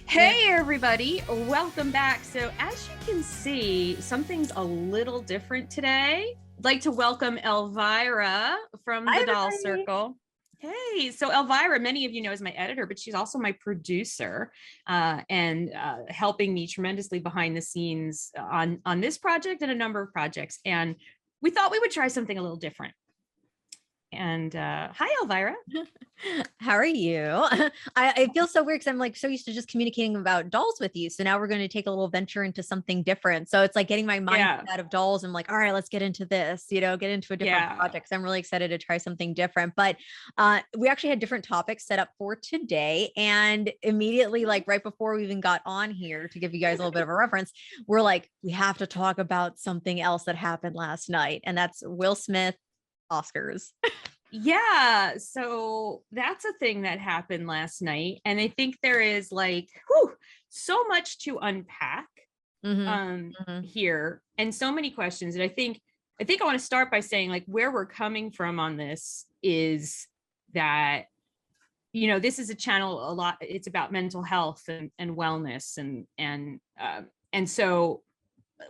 Hey everybody, welcome back. So as you can see, something's a little different today. I'd like to welcome Elvira from Hi, the Doll everybody. Circle. Hey, so Elvira, many of you know, is my editor, but she's also my producer and helping me tremendously behind the scenes on this project and a number of projects. And we thought we would try something a little different. And hi, Elvira. How are you? I feel so weird because I'm like so used to just communicating about dolls with you. So now we're going to take a little venture into something different. So it's like getting my mind Yeah, out of dolls. I'm like, all right, let's get into this, get into a different yeah. project. So I'm really excited to try something different. But we actually had different topics set up for today. And immediately, like right before we even got on here to give you guys a little bit of a reference, we're like, we have to talk about something else that happened last night. And that's Will Smith Oscars. Yeah, so that's a thing that happened last night. And I think there is so much to unpack hmm hmm here and so many questions. And I think I want to start by saying like where we're coming from on this is that this is a channel a lot, it's about mental health and wellness and so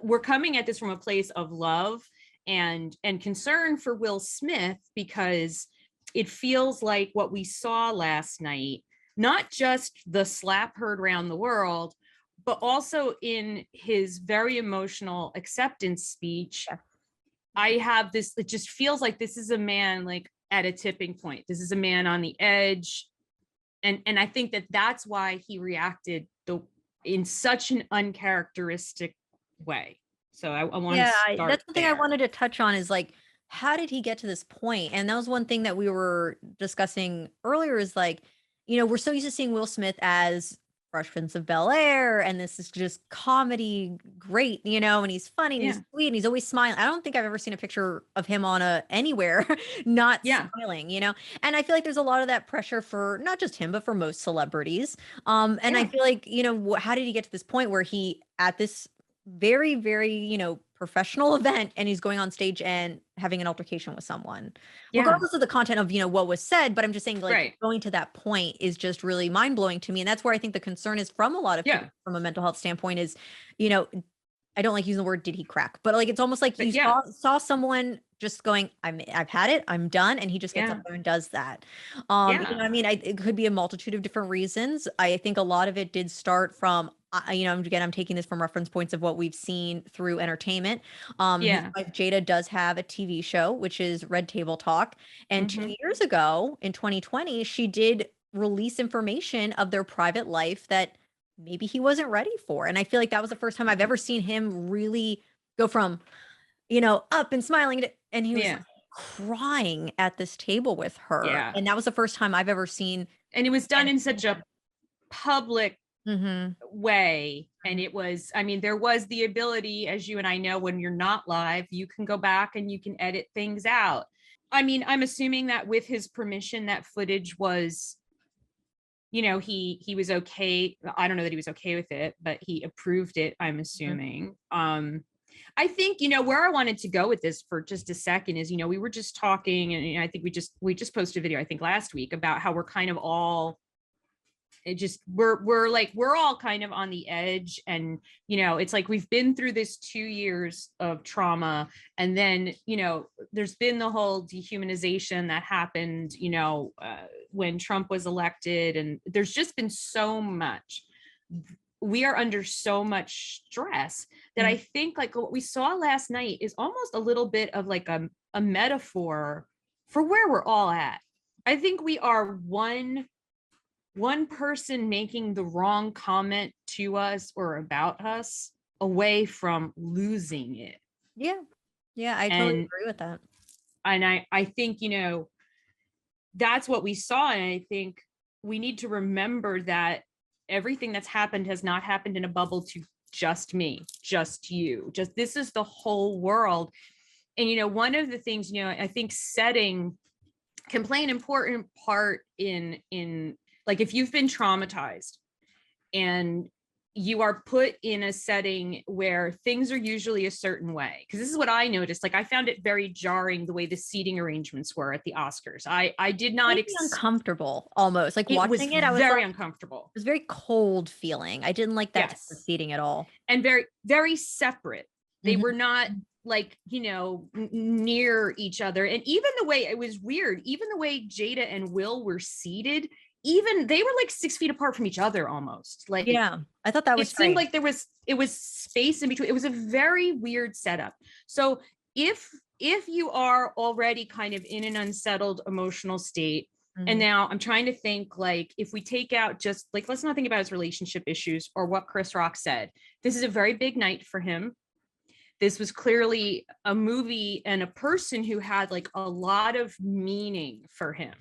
we're coming at this from a place of love and concern for Will Smith because it feels like what we saw last night, not just the slap heard around the world, but also in his very emotional acceptance speech. I have this, it just feels like this is a man like at a tipping point. This is a man on the edge. And I think that that's why he reacted in such an uncharacteristic way. So I want to Yeah, start that's something I there. wanted to touch on is like, how did he get to this point? And that was one thing that we were discussing earlier is like, we're so used to seeing Will Smith as Fresh Prince of Bel-Air, and this is just comedy great, and he's funny and he's Yeah. sweet and he's always smiling. I don't think I've ever seen a picture of him on a anywhere not Yeah. smiling. And I feel like there's a lot of that pressure for not just him, but for most celebrities. And I Yeah. feel like, how did he get to this point where he at this very, very, professional event and he's going on stage and having an altercation with someone, Yeah. regardless of the content of, what was said. But I'm just saying, like, Right. going to that point is just really mind blowing to me. And that's where I think the concern is from a lot of people Yeah. from a mental health standpoint is, you know, I don't like using the word did he crack, but like it's almost like you But yeah. saw someone just going, I've had it, I'm done, and he just gets up Yeah. there and does that. Yeah. I mean, it could be a multitude of different reasons. I think a lot of it did start from again, I'm taking this from reference points of what we've seen through entertainment. His Yeah. wife Jada does have a TV show, which is Red Table Talk, and Hmm. 2 years ago in 2020, she did release information of their private life that maybe he wasn't ready for. And I feel like that was the first time I've ever seen him really go from, up and smiling and he was Yeah. like crying at this table with her. Yeah. And that was the first time I've ever seen. And it was done And in such a public hmm way. And it was, I mean, there was the ability, as you and I know, when you're not live, you can go back and you can edit things out. I mean, I'm assuming that with his permission, that footage was, he was okay. I don't know that he was okay with it, but he approved it, I'm assuming. I think, where I wanted to go with this for just a second is, we were just talking, and I think we just posted a video, I think last week, about how we're kind of all, it just we're all kind of on the edge. And it's like we've been through this 2 years of trauma, and then there's been the whole dehumanization that happened when Trump was elected, and there's just been so much. We are under so much stress that I think like what we saw last night is almost a little bit of like a metaphor for where we're all at. I think we are one person making the wrong comment to us or about us away from losing it. yeah, yeah, I totally and agree with that. and I think that's what we saw. And I think we need to remember that everything that's happened has not happened in a bubble to just me, just you, just this is the whole world. And one of the things, I think setting can play an important part in like if you've been traumatized and you are put in a setting where things are usually a certain way. Because this is what I noticed. Like I found it very jarring the way the seating arrangements were at the Oscars. I did not Made me uncomfortable almost. Like it was watching it, I was very like, uncomfortable. it was very cold feeling. I didn't like that type of Yes. seating at all. And very, very separate. They Mhm. were not like, near each other. And even the way it was weird, even the way Jada and Will were seated, even they were like 6 feet apart from each other almost. Like Yeah, I thought that it was seemed strange. like it was space in between. It was a very weird setup. So if you are already kind of in an unsettled emotional state, and Mhm. now I'm trying to think, like, if we take out just like, let's not think about his relationship issues or what Chris Rock said. This is a very big night for him. This was clearly a movie and a person who had like a lot of meaning for him.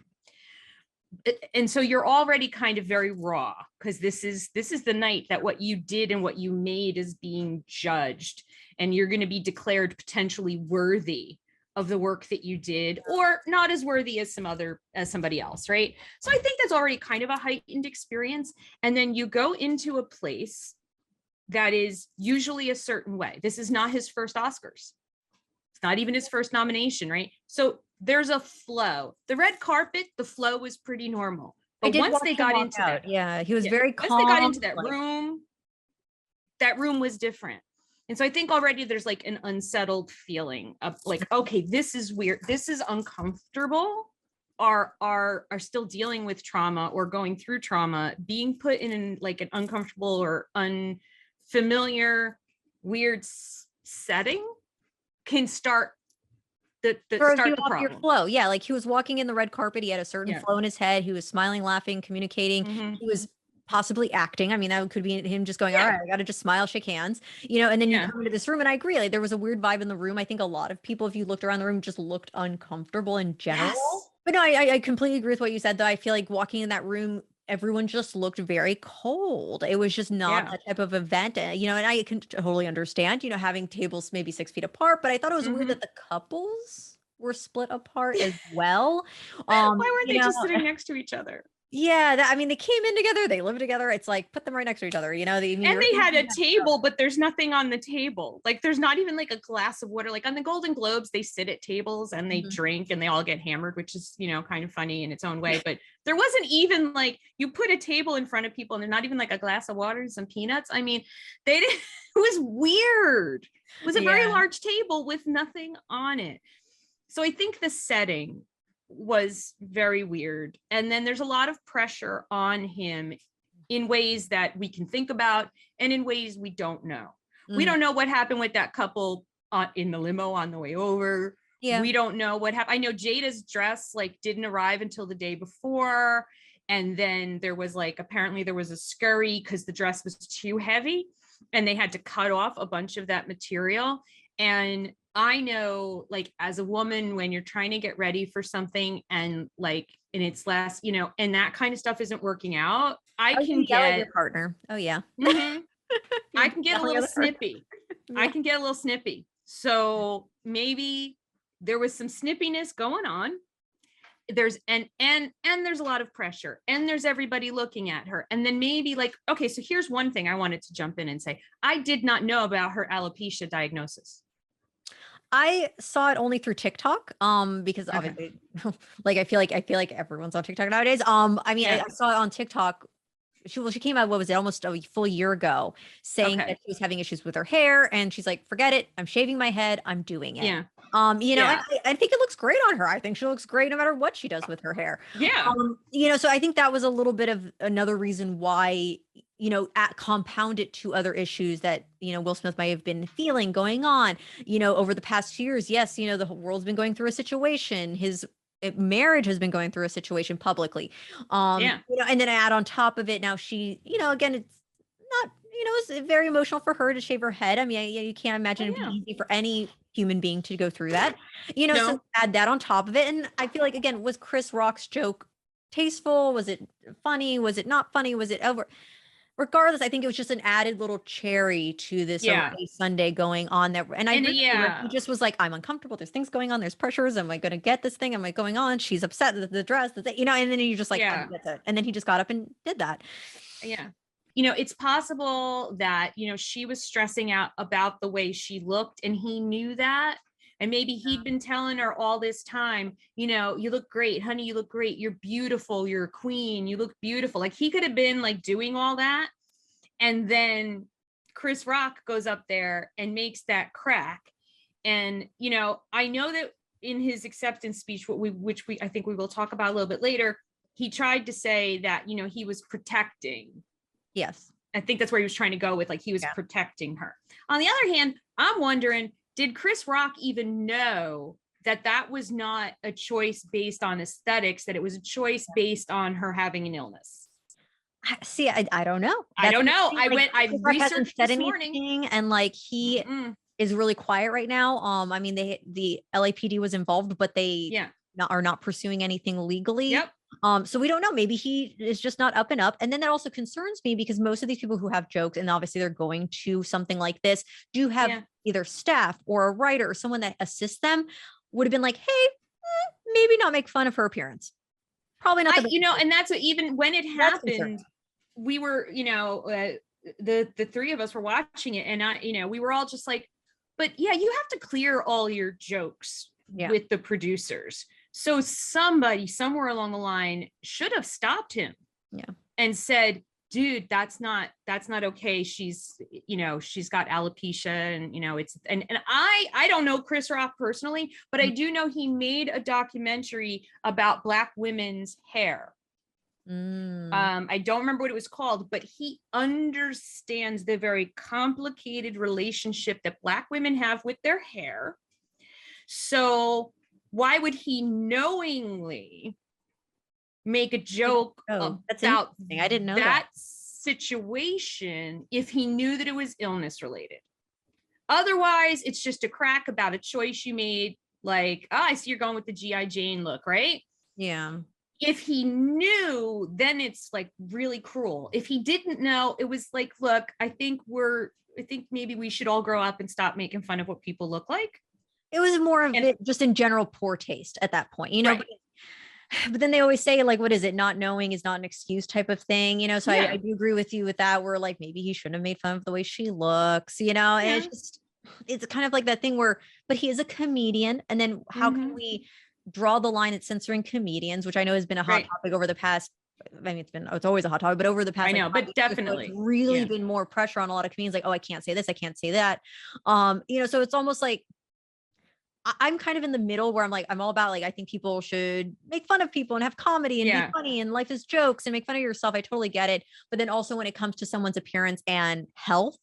And so you're already kind of very raw, because this is the night that what you did and what you made is being judged, and you're going to be declared potentially worthy of the work that you did, or not as worthy as somebody else, right? So I think that's already kind of a heightened experience. And then you go into a place that is usually a certain way. This is not his first Oscars. It's not even his first nomination, right? So there's a flow. The red carpet, the flow was pretty normal. I But did once watch they him got walk into out. that, Yeah, he was yeah, very once they got calm. into that room was different. And so I think already there's like an unsettled feeling of like, okay, this is weird. This is uncomfortable. Are still dealing with trauma or going through trauma, being put in like an uncomfortable or unfamiliar, weird setting can start Throws you the off your problem. flow. Yeah, like he was walking in the red carpet. He had a certain Yeah. flow in his head. He was smiling, laughing, communicating. Mhm. He was possibly acting. I mean, that could be him just going, all Yeah. right, I got to just smile, shake hands, and then you Yeah. come into this room. And I agree, like there was a weird vibe in the room. I think a lot of people, if you looked around the room, just looked uncomfortable in general. Yes. But no, I completely agree with what you said, though. I feel like walking in that room, everyone just looked very cold. It was just not Yeah. that type of event, and I can totally understand, having tables maybe 6 feet apart, but I thought it was weird Mhm. that the couples were split apart as well. Why weren't You they know, just sitting next to each other? yeah, I mean, they came in together, they live together. It's like put them right next to each other. I mean, And you're they in had a that stuff. table, but there's nothing on the table. Like there's not even like a glass of water. Like on the Golden Globes, they sit at tables and they Mhm. drink and they all get hammered, which is, kind of funny in its own way. But there wasn't even like you put a table in front of people and there's not even like a glass of water and some peanuts. I mean, they did, it was weird. It was a very Yeah. large table with nothing on it. So I think the setting was very weird. And then there's a lot of pressure on him in ways that we can think about and in ways we don't know. We Mhm. don't know what happened with that couple in the limo on the way over. Yeah. We don't know what happened. I know Jada's dress like didn't arrive until the day before. And then there was like, apparently there was a scurry because the dress was too heavy and they had to cut off a bunch of that material. And I know, like, as a woman, when you're trying to get ready for something and like in its last, and that kind of stuff isn't working out, I Oh, can you yell at get, your partner. Oh yeah. Mhm. I You're can get a yelling little at her. snippy. I Yeah. can get a little snippy. So maybe there was some snippiness going on. There's and there's a lot of pressure and there's everybody looking at her. And then maybe like, okay, so here's one thing I wanted to jump in and say. I did not know about her alopecia diagnosis. I saw it only through TikTok, because Okay. obviously, like I feel like everyone's on TikTok nowadays. I mean, Yeah. I saw it on TikTok. She came out, what was it, almost a full year ago, saying Okay. that she was having issues with her hair, and she's like, "Forget it, I'm shaving my head, I'm doing it." Yeah. And Yeah. I think it looks great on her. I think she looks great no matter what she does with her hair. Yeah. So I think that was a little bit of another reason why, compound it to other issues that, Will Smith might have been feeling going on, over the past few years. Yes, the whole world's been going through a situation. His marriage has been going through a situation publicly. Yeah. And then add on top of it, now she, again, it's not, it's very emotional for her to shave her head. I mean, you can't imagine Oh, it'd be yeah. easy for any human being to go through that, so No. add that on top of it. And I feel like, again, was Chris Rock's joke tasteful? Was it funny? Was it not funny? Was it over? Regardless, I think it was just an added little cherry to this Yeah. already Sunday going on there. And I And agree with you, where he yeah. just was like, I'm uncomfortable. There's things going on. There's pressures. Am I going to get this thing? Am I going on? She's upset that the dress, and then you're just like, Yeah. that's it. And then he just got up and did that. Yeah. it's possible that, she was stressing out about the way she looked and he knew that. And maybe he'd been telling her all this time, you look great, honey, you look great. You're beautiful. You're a queen. You look beautiful. Like he could have been like doing all that. And then Chris Rock goes up there and makes that crack. And, I know that in his acceptance speech, which I think we will talk about a little bit later, he tried to say that, he was protecting. Yes. I think that's where he was trying to go with, like, he was protecting her. On the other hand, I'm wondering, did Chris Rock even know that that was not a choice based on aesthetics, that it was a choice based on her having an illness? See, I don't know. I don't know. I researched this morning, and like he is really quiet right now. I mean, the LAPD was involved, but they are not pursuing anything legally. Yep. So we don't know. Maybe he is just not up and up. And then that also concerns me because most of these people who have jokes, and obviously they're going to something like this, do have either staff or a writer or someone that assists them, would have been like, hey, maybe not make fun of her appearance. Probably not. And that's what, even when it happened, we were, the three of us were watching it, and we were all just like, but you have to clear all your jokes with the producers. So somebody somewhere along the line should have stopped him and said, dude, that's not okay. She's got alopecia, and it's, and I don't know Chris Rock personally, but I do know he made a documentary about Black women's hair. I don't remember what it was called, but he understands the very complicated relationship that Black women have with their hair. So why would he knowingly make a joke about I didn't know that situation if he knew that it was illness related? Otherwise, it's just a crack about a choice you made. Like, I see you're going with the G.I. Jane look, right? Yeah. If he knew, then it's like really cruel. If he didn't know, it was like, look, I think maybe we should all grow up and stop making fun of what people look like. It was more of it just in general poor taste at that point, right. But then they always say, like, what is it? Not knowing is not an excuse type of thing, So I do agree with you with that. Where like, maybe he shouldn't have made fun of the way she looks, and it's kind of like that thing where, but he is a comedian. And then how can we draw the line at censoring comedians, which I know has been a hot topic over the past, I mean, it's always a hot topic, but over the past, I know, but definitely really been more pressure on a lot of comedians. Like, oh, I can't say this, I can't say that. So it's almost like, I'm kind of in the middle where I'm like, I'm all about, like, I think people should make fun of people and have comedy and be funny, and life is jokes, and make fun of yourself. I totally get it. But then also when it comes to someone's appearance and health,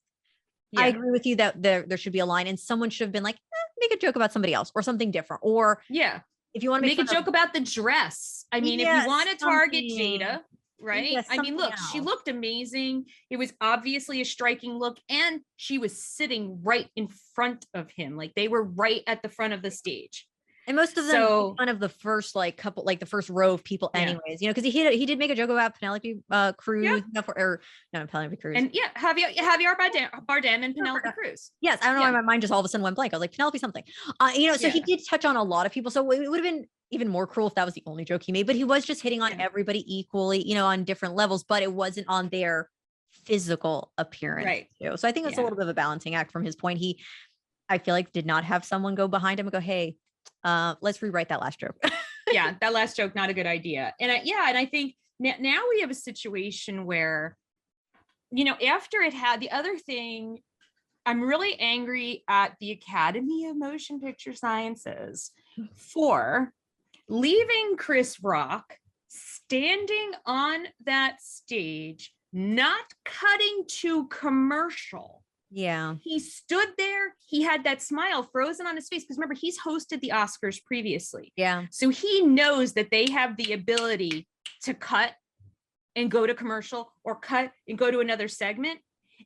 I agree with you that there should be a line, and someone should have been like, make a joke about somebody else or something different. Or if you want to make a joke about the dress. I mean, if you want to target Jada, right? I mean, look, she looked amazing. It was obviously a striking look, and she was sitting right in front of him. Like, they were right at the front of the stage. And most of them made fun of the first couple, like the first row of people anyways, because he did make a joke about Penelope Cruz, or no, Penelope Cruz. And Javier Bardem and Penelope Cruz. Yes, I don't know why my mind just all of a sudden went blank. I was like, Penelope something. So he did touch on a lot of people. So it would have been even more cruel if that was the only joke he made, but he was just hitting on everybody equally, on different levels, but it wasn't on their physical appearance. Right. Too. So I think it's a little bit of a balancing act from his point. I feel like did not have someone go behind him and go, hey, let's rewrite that last joke. That last joke, not a good idea. And I think now we have a situation where, after it had the other thing, I'm really angry at the Academy of Motion Picture Sciences for leaving Chris Rock standing on that stage, not cutting to commercial. Yeah. He stood there. He had that smile frozen on his face, because remember, he's hosted the Oscars previously. Yeah. So he knows that they have the ability to cut and go to commercial, or cut and go to another segment.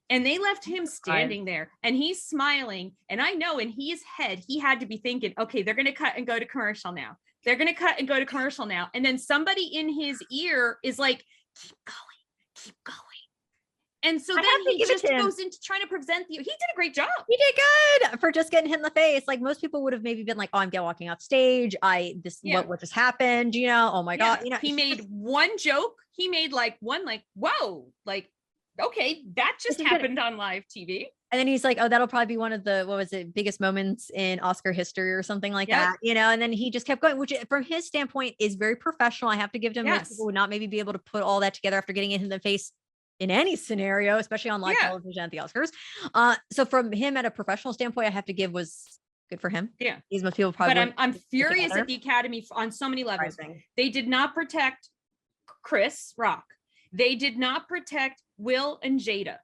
And they left him standing there, and he's smiling. And I know in his head, he had to be thinking, okay, they're going to cut and go to commercial now. They're going to cut and go to commercial now. And then somebody in his ear is like, keep going, keep going. And so then he just goes into trying to present he did a great job. He did good for just getting hit in the face. Like, most people would have maybe been like, oh, I'm walking off stage. What just happened? Oh my God. He made one joke. He made one, whoa, okay, that just happened on live TV. And then he's like, oh, that'll probably be one of the, what was it, biggest moments in Oscar history or something like that, you know? And then he just kept going, which from his standpoint is very professional. I have to give to him. Most people would not maybe be able to put all that together after getting it in the face in any scenario, especially on live television at the Oscars. So from him at a professional standpoint, I have to give was good for him. Yeah. He's most people probably. But I'm furious at the Academy on so many levels. They did not protect Chris Rock. They did not protect Will and Jada.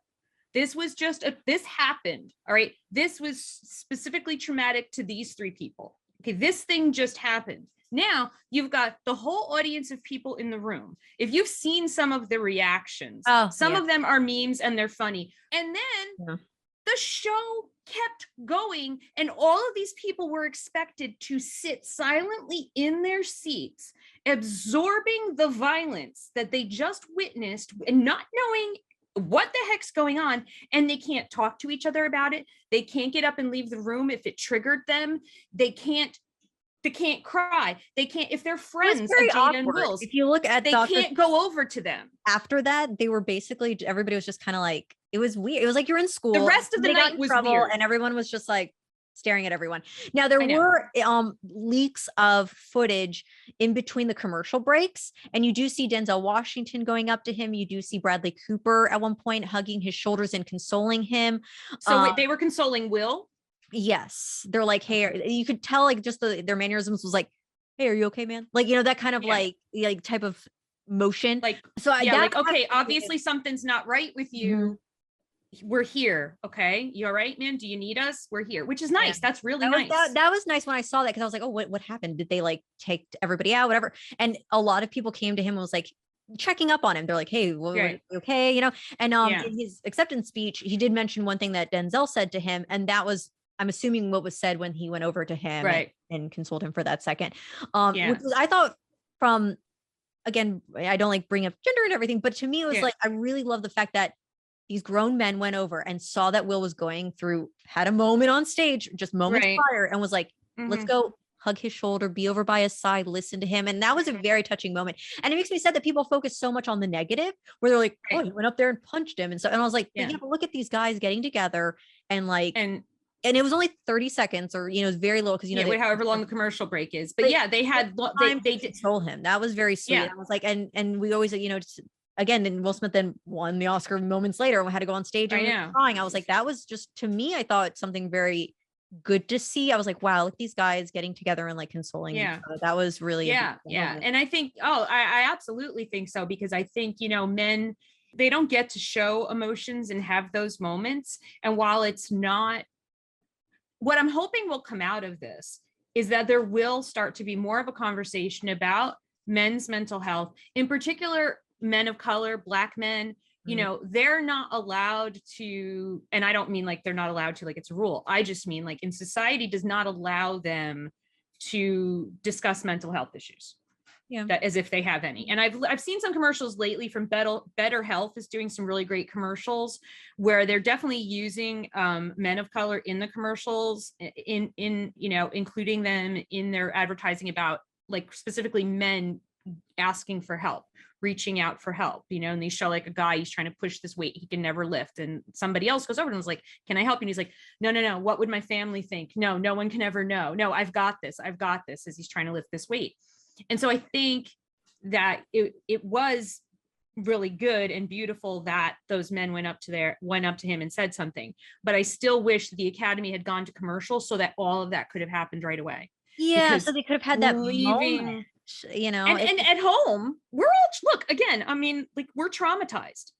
This was just this happened. All right. This was specifically traumatic to these three people. Okay. This thing just happened. Now you've got the whole audience of people in the room. If you've seen some of the reactions, some of them are memes and they're funny. And then the show kept going, and all of these people were expected to sit silently in their seats, absorbing the violence that they just witnessed and not knowing what the heck's going on. And they can't talk to each other about it. They can't get up and leave the room if it triggered them. They can't cry. They can't, if they're friends of Jada and Will's, if you look at they can't go over to them. After that, they were basically, everybody was just kind of like, it was weird. It was like you're in school. The rest of the night was weird. And everyone was just like staring at everyone. Now there were leaks of footage in between the commercial breaks, and you do see Denzel Washington going up to him. You do see Bradley Cooper at one point hugging his shoulders and consoling him. So they were consoling Will? Yes. They're like, hey, you could tell like just their mannerisms was like, hey, are you okay, man? Like, you know, that kind of like type of motion. Like, so like, okay, obviously something's not right with you. We're here. Okay. You all right, man? Do you need us? We're here, which is nice. That's really nice. That was nice when I saw that, because I was like, oh, what happened? Did they like take everybody out, whatever? And a lot of people came to him and was like checking up on him. They're like, hey, okay, you know? And in his acceptance speech, he did mention one thing that Denzel said to him, and that was, I'm assuming, what was said when he went over to him and consoled him for that second. Which was, I thought, from, again, I don't like bring up gender and everything, but to me, it was like, I really love the fact that these grown men went over and saw that Will was going through, had a moment on stage, just moments prior, and was like, let's go hug his shoulder, be over by his side, listen to him. And that was a very touching moment. And it makes me sad that people focus so much on the negative, where they're like, oh, he went up there and punched him. And so, and I was like, but look at these guys getting together and like, and it was only 30 seconds, or, you know, it's very little, because, you know, however long the commercial break is. But they had they did console him. That was very sweet. I was like, and we always, you know, again, and Will Smith then won the Oscar moments later and had to go on stage and crying. I was like, that was just, to me, I thought something very good to see. I was like, wow, look, these guys getting together and like consoling each other. That was really moment. And I think, I absolutely think so, because I think, you know, men, they don't get to show emotions and have those moments. And while it's not, what I'm hoping will come out of this is that there will start to be more of a conversation about men's mental health, in particular, men of color, Black men. You know, they're not allowed to, and I don't mean like they're not allowed to, like it's a rule. I just mean like in society does not allow them to discuss mental health issues. That, as if they have any. And I've seen some commercials lately from Better Health is doing some really great commercials where they're definitely using men of color in the commercials, in you know, including them in their advertising about like specifically men asking for help, reaching out for help, you know, and they show like a guy, he's trying to push this weight he can never lift, and somebody else goes over and was like, can I help you? And he's like, no, what would my family think? No one can ever know. No, I've got this, as he's trying to lift this weight. And so I think that it was really good and beautiful that those men went up to him and said something, but I still wish the Academy had gone to commercial so that all of that could have happened right away. So they could have had that moment. You know, and at home, we're all, look, again, I mean, like, we're traumatized.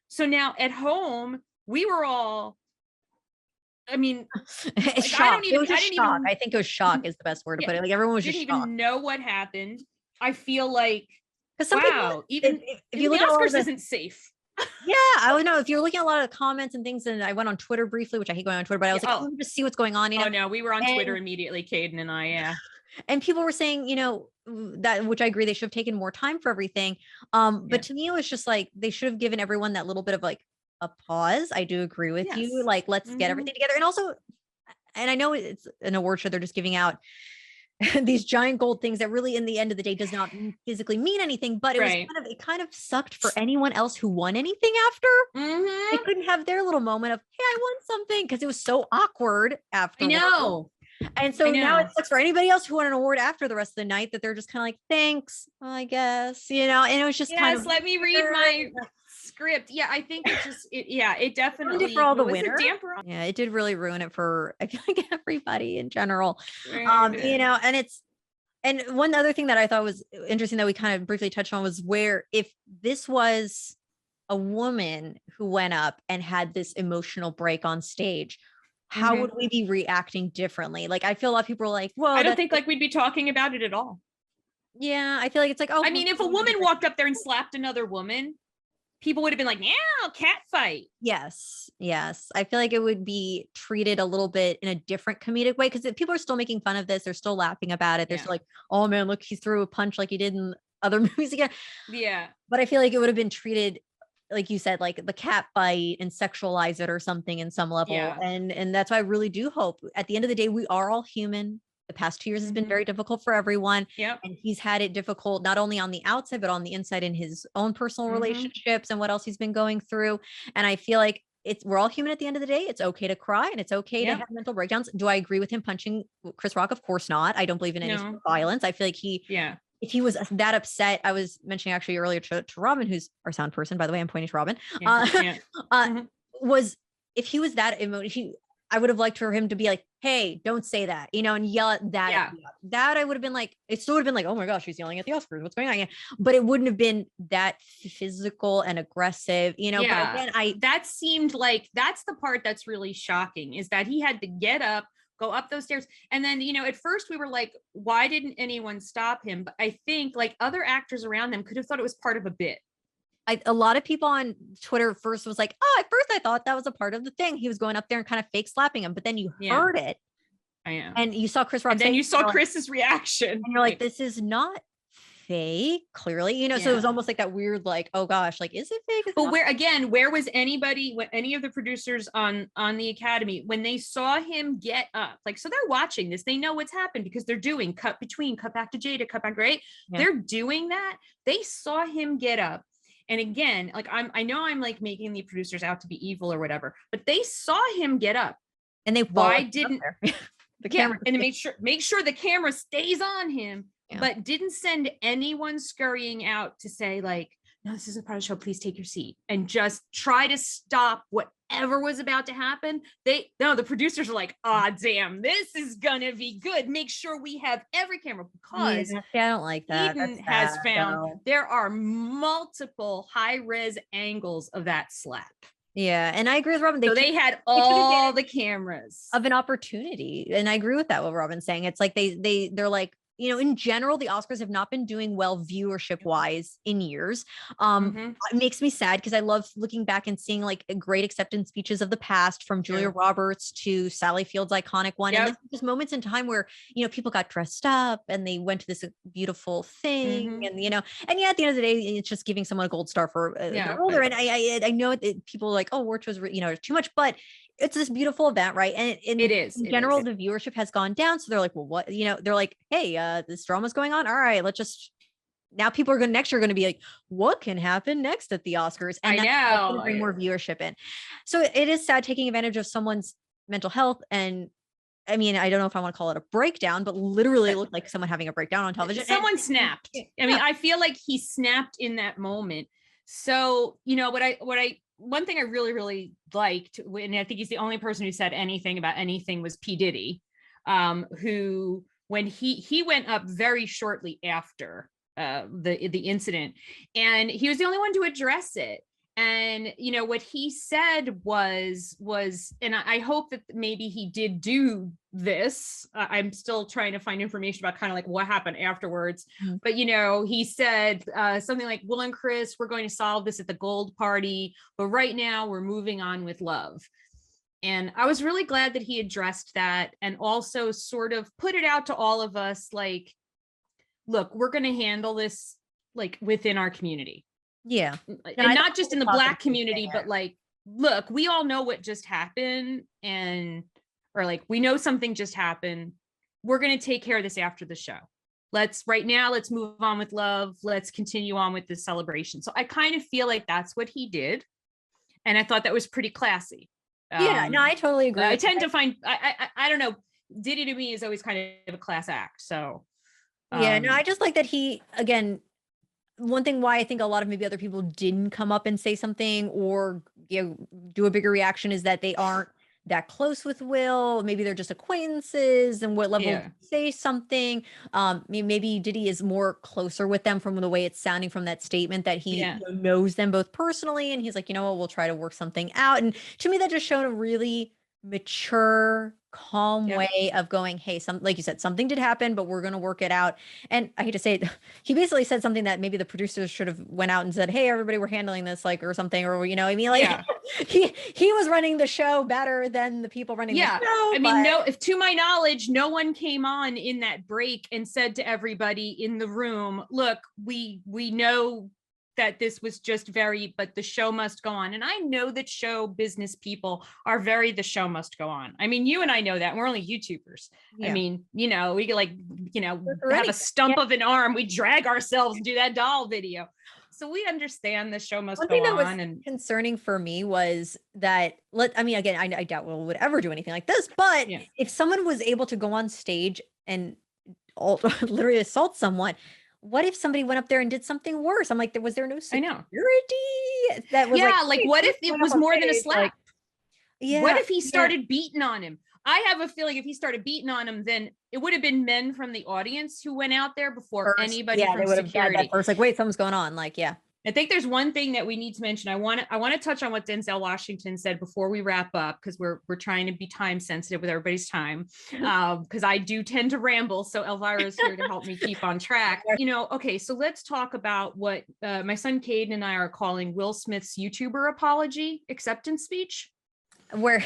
So now at home, we were all, I mean, like, shock. It was a shock. I think it was shock is the best word to put it. Like, everyone was just didn't even know what happened. I feel like, because some people, even if you look at Oscars isn't safe. I don't know if you're looking at a lot of the comments and things, and I went on Twitter briefly, which I hate going on Twitter, but I was like, let me just see what's going on. You know? Oh no, we were on Twitter immediately, Caden and I, and people were saying, you know, that, which I agree, they should have taken more time for everything. But to me, it was just like, they should have given everyone that little bit of like a pause. I do agree with you. Like, let's get everything together. And also, and I know it's an award show, they're just giving out these giant gold things that really in the end of the day does not physically mean anything, but Right. it kind of sucked for anyone else who won anything after. They Mm-hmm. couldn't have their little moment of, hey, I won something, because it was so awkward I afterward. know. And I so now it know. sucks for anybody else who won an award after the rest of the night, that they're just kind of like, thanks, I guess, and it was just kind Yes, of let me read my script. Yeah, I think it ruined it for definitely all the was a winners. damper on. Yeah, it did really ruin it for, I feel like, everybody in general. Right. And one other thing that I thought was interesting that we kind of briefly touched on was where, if this was a woman who went up and had this emotional break on stage, how Mhm. would we be reacting differently? Like, I feel a lot of people are like, whoa, I don't that's, think like we'd be talking about it at all. yeah, I feel like it's like, oh, I mean, if a woman walked up there and slapped another woman, people would have been like, "Yeah, cat fight." yes, yes. I feel like it would be treated a little bit in a different comedic way, because people are still making fun of this. They're still laughing about it. They're Yeah. still like, oh man, look, he threw a punch like he did in other movies again. Yeah. But I feel like it would have been treated, like you said, like the cat fight, and sexualize it or something in some level. Yeah. And that's why I really do hope at the end of the day, we are all human. The past 2 years has been Mhm. very difficult for everyone. Yep. And he's had it difficult, not only on the outside, but on the inside in his own personal Mhm. relationships and what else he's been going through. And I feel like we're all human at the end of the day. It's okay to cry, and it's okay to Yep. have mental breakdowns. Do I agree with him punching Chris Rock? Of course not. I don't believe in any sort No. of violence. I feel like Yeah. if he was that upset, I was mentioning actually earlier to Robin, who's our sound person, by the way, I'm pointing to Robin, Yeah. Yeah. Mhm. was, if he was that emotional, I would have liked for him to be like, hey, don't say that, and yell at that. Yeah. That I would have been like, it still would have been like, oh my gosh, she's yelling at the Oscars. What's going on? Yeah. But it wouldn't have been that physical and aggressive, But Yeah. again, That seemed like that's the part that's really shocking, is that he had to get up, go up those stairs. And then, at first we were like, why didn't anyone stop him? But I think like other actors around them could have thought it was part of a bit. a lot of people on Twitter first was like, oh, at first I thought that was a part of the thing. He was going up there and kind of fake slapping him, but then you Yeah. heard it. I am. And you saw Chris Rock. And then you saw like, Chris's reaction. and you're like, this is not fake, clearly, so it was Yeah. almost like that weird, like, oh gosh, like, is it fake? Is it But not? where was anybody, when any of the producers on the Academy, when they saw him get up, like, so they're watching this, they know what's happened because they're doing cut between, cut back to Jada, cut back, right? Yeah. They're doing that. They saw him get up. And again, like I know I'm like making the producers out to be evil or whatever, but they saw him get up. And they Why didn't the yeah, camera and to make sure the camera stays on him, Yeah. but didn't send anyone scurrying out to say like, no, this isn't part of the show, please take your seat, and just try to stop whatever was about to happen. The producers are like, ah, damn, this is gonna be good. Make sure we have every camera, because Yeah, I don't like that. Eden That's has sad, found though. there are multiple high-res angles of that slap. Yeah, and I agree with Robin. So they had took all advantage the cameras. of an opportunity, and I agree with that. What Robin's saying, it's like they're like, in general, the Oscars have not been doing well viewership wise in years. Mhm. It makes me sad because I love looking back and seeing like great acceptance speeches of the past, from Julia Yeah. Roberts to Sally Field's iconic one. And Yep. there's just moments in time where, people got dressed up and they went to this beautiful thing. Mhm. And, and yeah, at the end of the day, it's just giving someone a gold star for Yeah, they're older. but- And I know people are like, oh, Warch was, too much, but it's this beautiful event, right? And It is. in It general, is. the viewership has gone down. So they're like, well, what, they're like, hey, this drama's going on. All right, let's just, now people are going to next year going to be like, what can happen next at the Oscars? And I that's gonna know. bring more viewership in. So it is sad taking advantage of someone's mental health. And I mean, I don't know if I want to call it a breakdown, but literally it looked like someone having a breakdown on television. Someone snapped. I mean, I feel like he snapped in that moment. So, one thing I really, really liked, and I think he's the only person who said anything about anything, was P. Diddy, who, when he went up very shortly after the incident, and he was the only one to address it. And what he said was, and I hope that maybe he did do this. I'm still trying to find information about kind of like what happened afterwards. Mhm. But he said something like, "Will and Chris, we're going to solve this at the gold party, but right now we're moving on with love." And I was really glad that he addressed that, and also sort of put it out to all of us, like, look, we're going to handle this like within our community. Yeah. And not just in the Black community, there. but like, look, we all know what just happened, or like, we know something just happened. we're going to take care of this after the show. Let's move on with love. Let's continue on with the celebration. So I kind of feel like that's what he did. And I thought that was pretty classy. Yeah, no, I totally agree. I tend to find, I don't know, Diddy to me is always kind of a class act. So yeah, no, I just like that he, again, one thing why I think a lot of maybe other people didn't come up and say something or, you know, do a bigger reaction is that they aren't that close with Will. Maybe they're just acquaintances and what level say something. Maybe Diddy is more closer with them from the way it's sounding from that statement that he knows them both personally. And he's like, you know what, we'll try to work something out. And to me, that just showed a really mature, calm way of going, hey, like you said, something did happen, but we're going to work it out. And I hate to say it, he basically said something that maybe the producers should have went out and said, hey, everybody, we're handling this, like, or something, or, you know, I mean, like, he was running the show better than the people running the show. I mean, no, if to my knowledge, no one came on in that break and said to everybody in the room, look, we know that this was just but the show must go on. And I know that show business people are the show must go on. I mean, you and I know that, and we're only YouTubers. I mean, you know, we like, you know, have a stump of an arm, we drag ourselves and do that doll video. So we understand the show must go on. And concerning for me was that, I mean, again, I doubt Will would ever do anything like this, but if someone was able to go on stage and literally assault someone, what if somebody went up there and did something worse? I'm like, was there no security? That was like what if it was more than a slap? What if he started beating on him? I have a feeling if he started beating on him, then it would have been men from the audience who went out there before anybody from security. First, like, wait, something's going on. Like, I think there's one thing that we need to mention. I want to touch on what Denzel Washington said before we wrap up, because we're trying to be time sensitive with everybody's time, because I do tend to ramble. So Elvira is here to help me keep on track. You know, okay, so let's talk about what my son Caden and I are calling Will Smith's YouTuber apology acceptance speech, where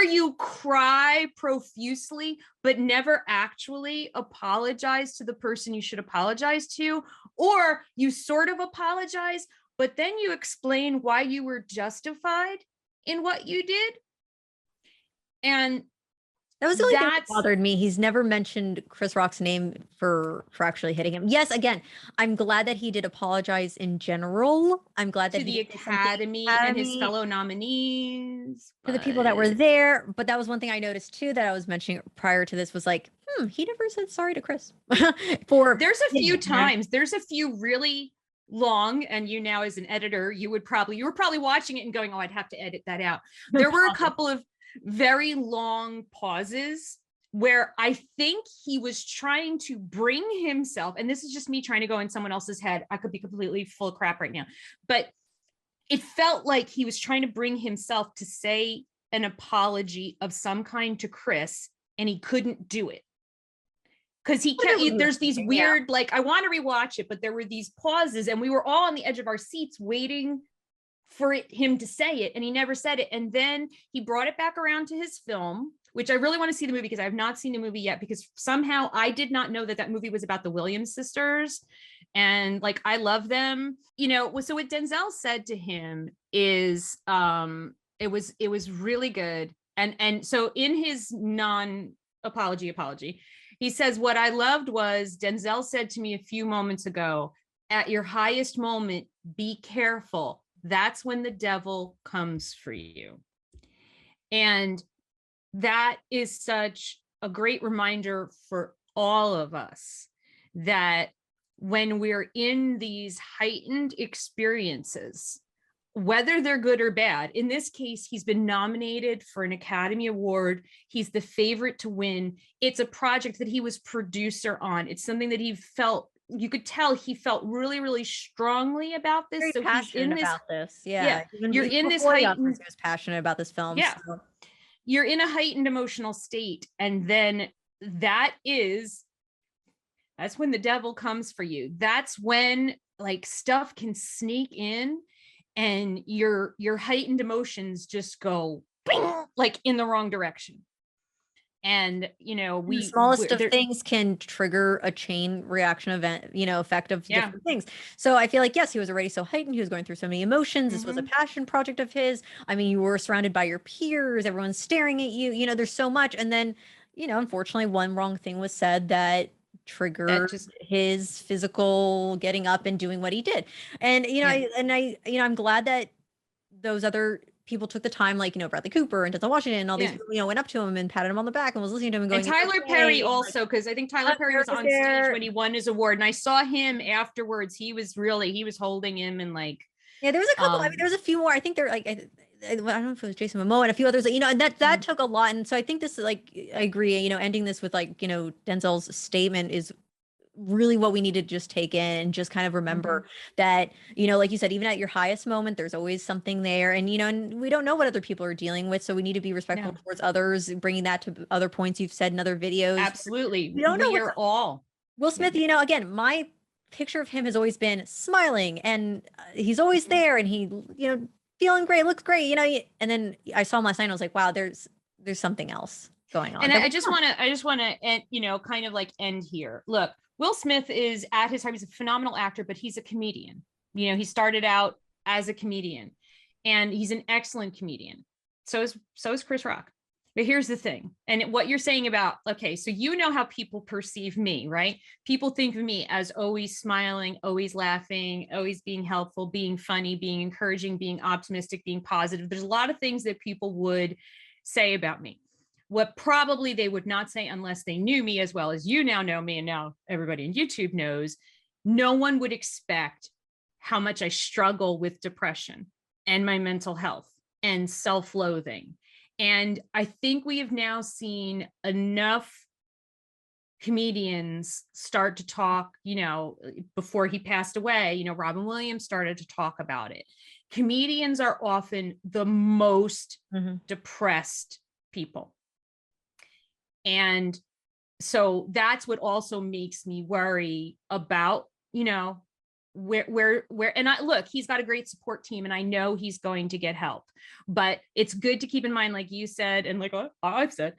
you cry profusely but never actually apologize to the person you should apologize to, or you sort of apologize but then you explain why you were justified in what you did. And that was the only thing that bothered me. He's never mentioned Chris Rock's name for actually hitting him. Yes, again, I'm glad that he did apologize in general. I'm glad that to the Academy and his fellow nominees, to the people that were there. But that was one thing I noticed too that I was mentioning prior to this was like, he never said sorry to Chris. There's a few times. There's a few really long, and you now as an editor, you were probably watching it and going, oh, I'd have to edit that out. There were a couple of very long pauses where I think he was trying to bring himself, and this is just me trying to go in someone else's head, I could be completely full of crap right now, but it felt like he was trying to bring himself to say an apology of some kind to Chris, and he couldn't do it because he can't. There's these weird, like, I want to rewatch it, but there were these pauses and we were all on the edge of our seats waiting for him to say it, and he never said it. And then he brought it back around to his film, which I really want to see the movie because I have not seen the movie yet, because somehow I did not know that movie was about the Williams sisters, and like I love them, you know. So what Denzel said to him is it was really good. And so in his apology, he says, what I loved was Denzel said to me a few moments ago, at your highest moment, be careful. That's when the devil comes for you. And that is such a great reminder for all of us that when we're in these heightened experiences, whether they're good or bad, in this case, he's been nominated for an Academy Award. He's the favorite to win. It's a project that he was producer on. It's something that he felt, you could tell he felt really, really strongly about this. Very so passionate he's in about this. Yeah. You're in this heightened, he was passionate about this film. Yeah. So. You're in a heightened emotional state. And then that's when the devil comes for you. That's when like stuff can sneak in and your heightened emotions just go like in the wrong direction. And, you know, the smallest of things can trigger a chain reaction event, you know, effect of different things. So I feel like, yes, he was already so heightened. He was going through so many emotions. This was a passion project of his. I mean, you were surrounded by your peers, everyone's staring at you, you know, there's so much. And then unfortunately one wrong thing was said that That triggered just, his physical getting up and doing what he did. And, yeah. I'm glad that those other people took the time, like, Bradley Cooper and Denzel Washington and all these Yeah. people, went up to him and patted him on the back and was listening to him and And going, "It's Tyler Perry okay," and like, also, because I think Tyler Perry Perry was was on stage there. when he won his award, and I saw him afterwards. He was holding him and like, Yeah, there was a couple. I mean, there was a few more. I think they're like, I don't know if it was Jason Momoa and a few others. And that took a lot. And so I think this, like, I agree. Ending this with, like, Denzel's statement is really what we need to just take in and just kind of remember that, like you said, even at your highest moment, there's always something there. And, and we don't know what other people are dealing with. So we need to be respectful no, towards others, bringing that to other points you've said in other videos. absolutely. We don't know We what's are all. Will Smith, again, my picture of him has always been smiling and he's always Mhm. there and he, feeling great, looks great, and then I saw him last night and I was like, wow, there's something else going on. And I just want to, end, kind of like end here. Look, Will Smith is at his time. He's a phenomenal actor, but he's a comedian. He started out as a comedian and he's an excellent comedian. So is Chris Rock. But here's the thing. And what you're saying about, okay, so how people perceive me, right? People think of me as always smiling, always laughing, always being helpful, being funny, being encouraging, being optimistic, being positive. There's a lot of things that people would say about me. What probably they would not say unless they knew me as well as you now know me, and now everybody on YouTube knows, no one would expect how much I struggle with depression and my mental health and self-loathing. And I think we have now seen enough comedians start to talk, before he passed away, Robin Williams started to talk about it. Comedians are often the most depressed people. And so that's what also makes me worry about, where, and look, he's got a great support team and I know he's going to get help, but it's good to keep in mind, like you said, and like I've said,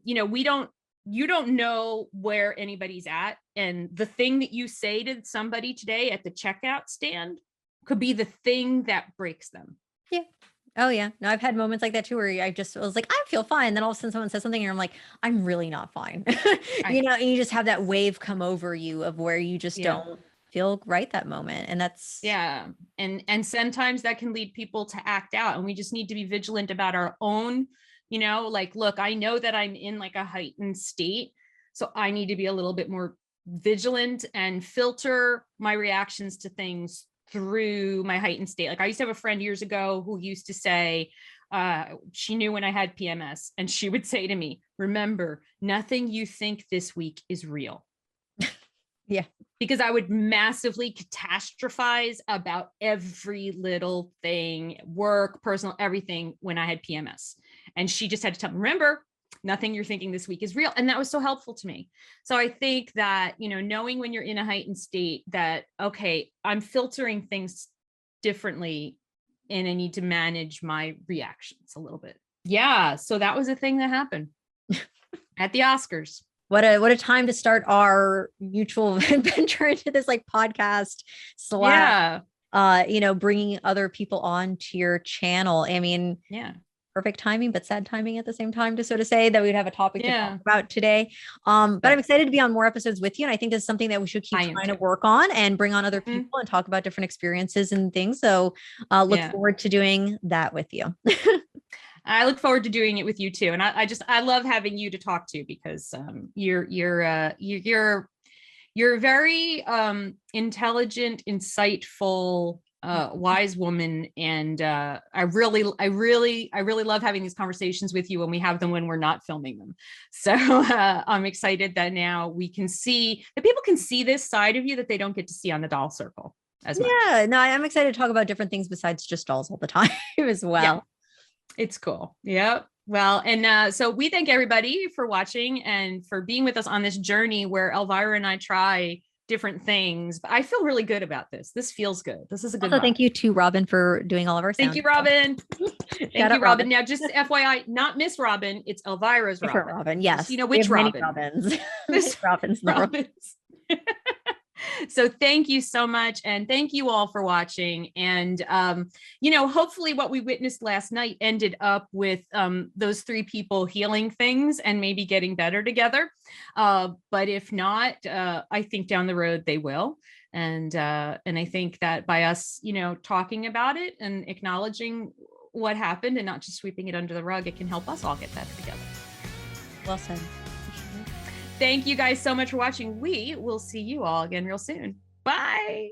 you don't know where anybody's at. And the thing that you say to somebody today at the checkout stand could be the thing that breaks them. Yeah. Oh yeah. No, I've had moments like that too, where I was like, I feel fine. And then all of a sudden someone says something and I'm like, I'm really not fine. And you just have that wave come over you of where you just don't feel right that moment. And that's, and sometimes that can lead people to act out, and we just need to be vigilant about our own, like, look, I know that I'm in like a heightened state, so I need to be a little bit more vigilant and filter my reactions to things through my heightened state. Like, I used to have a friend years ago who used to say, she knew when I had PMS, and she would say to me, remember, nothing you think this week is real. Yeah. Because I would massively catastrophize about every little thing, work, personal, everything, when I had PMS. And she just had to tell me, remember, nothing you're thinking this week is real. And that was so helpful to me. So I think that, knowing when you're in a heightened state that, okay, I'm filtering things differently and I need to manage my reactions a little bit. Yeah. So that was a thing that happened at the Oscars. What a time to start our mutual venture into this, like, podcast / bringing other people on to your channel. I mean, perfect timing, but sad timing at the same time, to so to say, that we'd have a topic to talk about today. But I'm excited to be on more episodes with you. And I think this is something that we should keep trying to work on and bring on other people and talk about different experiences and things. So look forward to doing that with you. I look forward to doing it with you too. And I love having you to talk to, because you're a very intelligent, insightful, wise woman. And I really love having these conversations with you when we have them, when we're not filming them. So I'm excited that now we can see that people can see this side of you that they don't get to see on the Doll Circle as much. Yeah, no, I'm excited to talk about different things besides just dolls all the time as well. Yeah. It's cool. Yeah. Well, and so we thank everybody for watching and for being with us on this journey where Elvira and I try different things. But I feel really good about this. This feels good. This is a good Also, thank you to Robin for doing all of our sound. Thank you, Robin. Thank you, Robin. Now, just FYI, not Miss Robin. It's Elvira's Robin. Robin. Yes. Which Robin? Robins. Miss Robins. Robins. So thank you so much. And thank you all for watching. And, hopefully what we witnessed last night ended up with those three people healing things and maybe getting better together. But if not, I think down the road they will. And I think that by us, talking about it and acknowledging what happened and not just sweeping it under the rug, it can help us all get better together. Well said. Thank you guys so much for watching. We will see you all again real soon. Bye.